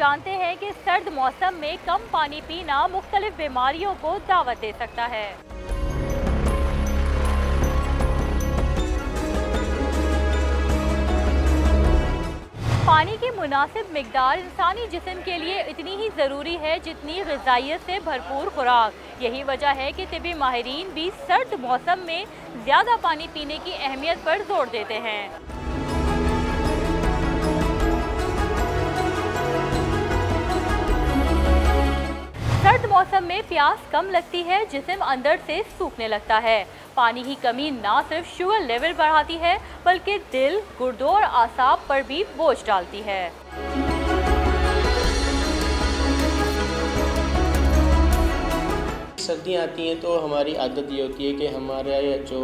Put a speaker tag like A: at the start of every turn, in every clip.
A: जानते हैं कि सर्द मौसम में कम पानी पीना मुख्तलिफ बीमारियों को दावत दे सकता है। पानी की मुनासिब मिकदार इंसानी जिस्म के लिए इतनी ही ज़रूरी है जितनी ग़िज़ाइयत से भरपूर खुराक। यही वजह है कि तिबी माहिरीन भी सर्द मौसम में ज़्यादा पानी पीने की अहमियत पर जोर देते हैं। सर्द मौसम में प्यास कम लगती है, जिस्म अंदर से सूखने लगता है। पानी की कमी ना सिर्फ शुगर लेवल बढ़ाती है बल्कि दिल, गुर्दों और आसाब पर भी बोझ डालती है।
B: सर्दियाँ आती हैं तो हमारी आदत ये होती है कि हमारा जो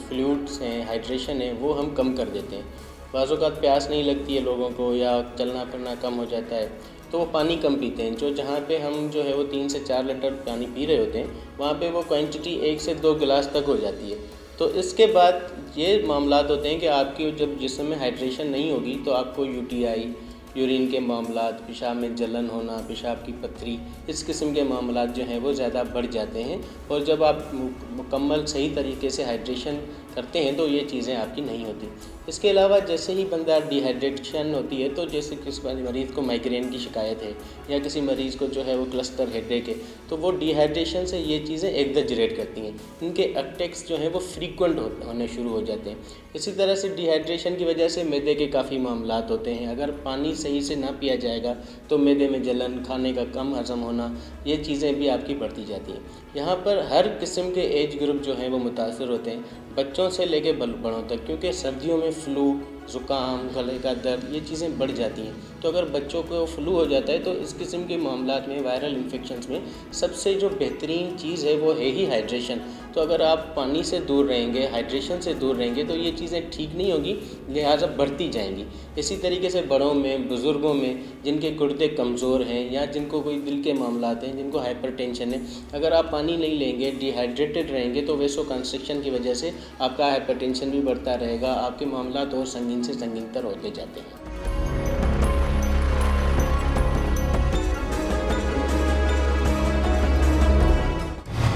B: फ्लूइड्स हैं, हाइड्रेशन है, वो हम कम कर देते हैं। बाज़ औक़ात प्यास नहीं लगती है लोगों को या चलना फिरना कम हो जाता है तो वो पानी कम पीते हैं। जो जहाँ पे हम जो है वो 3 से 4 लीटर पानी पी रहे होते हैं वहाँ पे वो क्वांटिटी 1 से 2 गिलास तक हो जाती है। तो इसके बाद ये मामलात होते हैं कि आपकी जब जिस्म में हाइड्रेशन नहीं होगी तो आपको यूटीआई, यूरिन के मामलात, पेशाब में जलन होना, पेशाब की पथरी, इस किस्म के मामलात जो हैं वो ज़्यादा बढ़ जाते हैं। और जब आप मुकम्मल सही तरीके से हाइड्रेशन करते हैं तो ये चीज़ें आपकी नहीं होती। इसके अलावा जैसे ही बंदा डिहाइड्रेशन होती है तो जैसे किस मरीज़ को माइग्रेन की शिकायत है या किसी मरीज़ को जो है वो क्लस्टर हेडेक है तो वो डिहाइड्रेशन से ये चीज़ें एग्जैजरेट करती हैं। इनके अटैक्स जो हैं वो फ्रीक्वेंट होने शुरू हो जाते हैं। इसी तरह से डिहाइड्रेशन की वजह से मैदे के काफ़ी मामलात होते हैं। अगर पानी सही से ना पिया जाएगा तो मैदे में जलन, खाने का कम हज़म होना, ये चीज़ें भी आपकी बढ़ती जाती हैं। यहाँ पर हर किस्म के एज ग्रुप जो हैं वो मुतासर होते हैं, बच्चों से लेके बड़ों तक, क्योंकि सर्दियों में फ्लू, ज़ुकाम, गले का दर्द, ये चीज़ें बढ़ जाती हैं। तो अगर बच्चों को फ्लू हो जाता है तो इस किस्म के मामलात में, वायरल इन्फेक्शंस में सबसे जो बेहतरीन चीज़ है वो है ही हाइड्रेशन। तो अगर आप पानी से दूर रहेंगे, हाइड्रेशन से दूर रहेंगे तो ये चीज़ें ठीक नहीं होगी, लिहाजा बढ़ती जाएंगी। इसी तरीके से बड़ों में, बुज़ुर्गों में जिनके गुर्दे कमज़ोर हैं या जिनको कोई दिल के मामलात हैं, जिनको हाइपरटेंशन है, अगर आप पानी नहीं लेंगे, डिहाइड्रेटेड रहेंगे तो वेसो कंस्ट्रिक्शन की वजह से आपका हाइपरटेंशन भी बढ़ता रहेगा, आपके मामलात और संगीन से संगीनतर होते जाते हैं।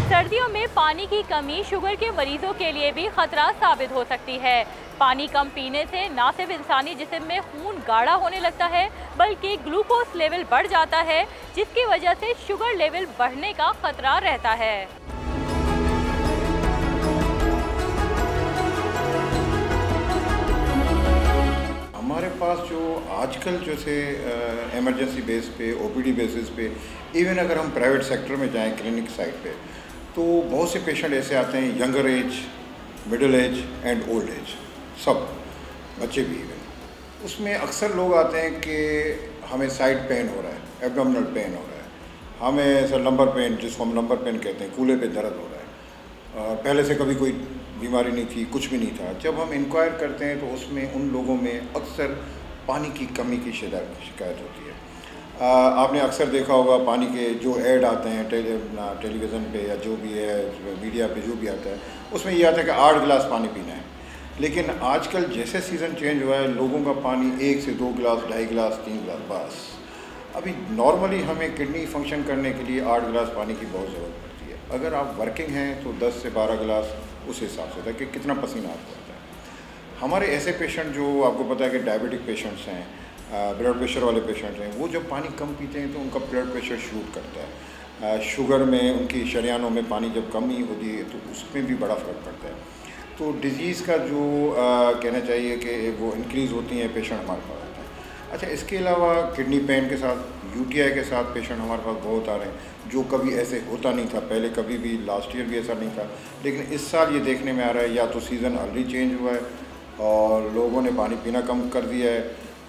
A: सर्दियों में पानी की कमी शुगर के मरीजों के लिए भी खतरा साबित हो सकती है। पानी कम पीने से न सिर्फ इंसानी जिस्म में खून गाढ़ा होने लगता है बल्कि ग्लूकोज लेवल बढ़ जाता है, जिसकी वजह से शुगर लेवल बढ़ने का खतरा रहता है।
C: हमारे पास जो आजकल जैसे इमरजेंसी बेस पे, ओपीडी बेसिस पे, इवन अगर हम प्राइवेट सेक्टर में जाएं क्लिनिक साइड पे, तो बहुत से पेशेंट ऐसे आते हैं, younger age, middle age and old age, सब बच्चे भी इवन। उसमें अक्सर लोग आते हैं कि हमें साइड पेन हो रहा है, एब्डोमिनल पेन हो रहा है, हमें सर लंबर पेन, जिसको हम लंबर पेन कहते हैं, कूल्हे पे दर्द हो रहा है, पहले से कभी कोई बीमारी नहीं थी, कुछ भी नहीं था। जब हम इंक्वायर करते हैं तो उसमें उन लोगों में अक्सर पानी की कमी की शिकायत होती है। आपने अक्सर देखा होगा पानी के जो ऐड आते हैं टेलीविज़न पे या जो भी है मीडिया पे जो भी आता है, उसमें ये आता है कि 8 गिलास पानी पीना है। लेकिन आजकल जैसे सीज़न चेंज हुआ है, लोगों का पानी 1 से 2 गिलास, 2.5 गिलास, 3 गिलास बस। अभी नॉर्मली हमें किडनी फंक्शन करने के लिए 8 गिलास पानी की बहुत ज़रूरत पड़ती है। अगर आप वर्किंग हैं तो 10 से 12 गिलास उस हिसाब से होता है कि कितना पसीना आपको आता है। हमारे ऐसे पेशेंट जो आपको पता है कि डायबिटिक पेशेंट्स हैं, ब्लड प्रेशर वाले पेशेंट्स हैं, वो जब पानी कम पीते हैं तो उनका ब्लड प्रेशर शूट करता है। शुगर में, उनकी शरियानों में पानी जब कमी होती है तो उसमें भी बड़ा फ़र्क पड़ता है। तो डिज़ीज़ का जो कहना चाहिए कि वो इंक्रीज़ होती हैं, पेशेंट हमारे पास आते हैं। अच्छा, इसके अलावा किडनी पेन के साथ, यूटीआई के साथ पेशेंट हमारे पास बहुत आ रहे हैं, जो कभी ऐसे होता नहीं था पहले, कभी भी लास्ट ईयर भी ऐसा नहीं था, लेकिन इस साल ये देखने में आ रहा है या तो सीज़न अर्ली चेंज हुआ है और लोगों ने पानी पीना कम कर दिया है,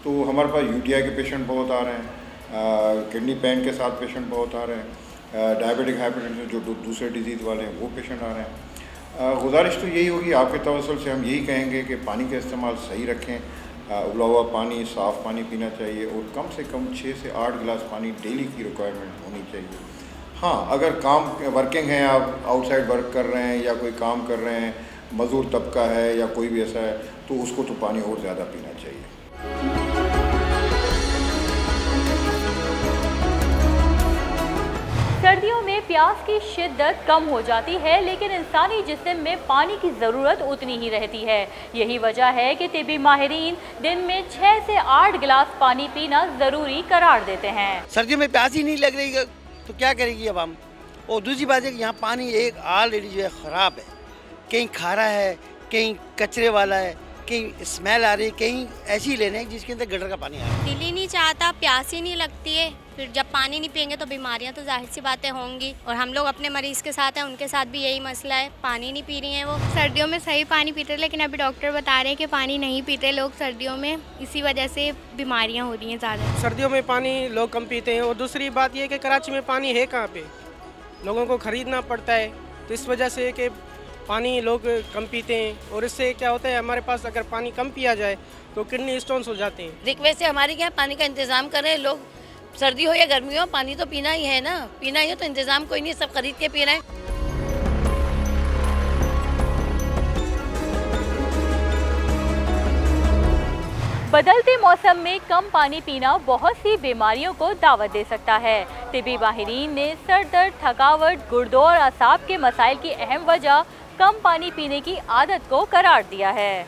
C: तो हमारे पास यूटीआई के पेशेंट बहुत आ रहे हैं, किडनी पेन के साथ पेशेंट बहुत आ रहे हैं, डायबिटिक हाइपरटेंशन जो दूसरे डिजीज़ वाले हैं वो पेशेंट आ रहे हैं। गुजारिश तो यही होगी आपके तवज्जुह से, हम यही कहेंगे कि पानी का इस्तेमाल सही रखें, उबला हुआ पानी, साफ़ पानी पीना चाहिए और कम से कम 6 से 8 गिलास पानी डेली की रिक्वायरमेंट होनी चाहिए। हाँ, अगर काम वर्किंग है, आप आउटसाइड वर्क कर रहे हैं या कोई काम कर रहे हैं, मज़दूर तबका है या कोई भी ऐसा है, तो उसको तो पानी और ज़्यादा पीना चाहिए।
A: प्यास की शिद्दत कम हो जाती है, लेकिन इंसानी जिस्म में पानी की ज़रूरत उतनी ही रहती है। यही वजह है कि तिब्बी माहिरीन दिन में 6 से 8 गिलास पानी पीना ज़रूरी करार देते हैं।
D: सर्दियों में प्यास ही नहीं लग रही तो क्या करेगी अब हम। और दूसरी बात है कि यहाँ पानी एक ऑलरेडी जो है ख़राब है, कहीं खारा है, कहीं कचरे वाला है, कहीं स्मेल आ रही है, कहीं ऐसी लेने हैं जिसके अंदर गटर का पानी आ रहा है।
E: दिल ही नहीं चाहता, प्यास ही नहीं लगती है, फिर जब पानी नहीं पियेंगे तो बीमारियां तो जाहिर सी बातें होंगी। और हम लोग अपने मरीज के साथ हैं, उनके साथ भी यही मसला है, पानी नहीं पी रही हैं वो।
F: सर्दियों में सही पानी पीते, लेकिन अभी डॉक्टर बता रहे हैं कि पानी नहीं पीते लोग सर्दियों में, इसी वजह से बीमारियाँ हो रही हैं ज़्यादा।
G: सर्दियों में पानी लोग कम पीते हैं। और दूसरी बात यह कि कराची में पानी है कहाँ पे, लोगों को ख़रीदना पड़ता है, तो इस वजह से कि पानी लोग कम पीते हैं। और इससे क्या होता है, हमारे पास अगर पानी कम पिया जाए तो किडनी स्टोन्स हो जाते हैं।
H: रिक्वेस्ट है हमारी क्या पानी का इंतज़ाम करें लोग, सर्दी हो या गर्मी हो पानी तो पीना ही है ना, पीना ही है तो इंतज़ाम कोई नहीं, सब खरीद के पी रहे हैं।
A: बदलते मौसम में कम पानी पीना बहुत सी बीमारियों को दावत दे सकता है। तिब्बी माहिरीन ने सर दर्द, थकावट, गुर्दों और असाब के मसाइल की अहम वजह कम पानी पीने की आदत को करार दिया है।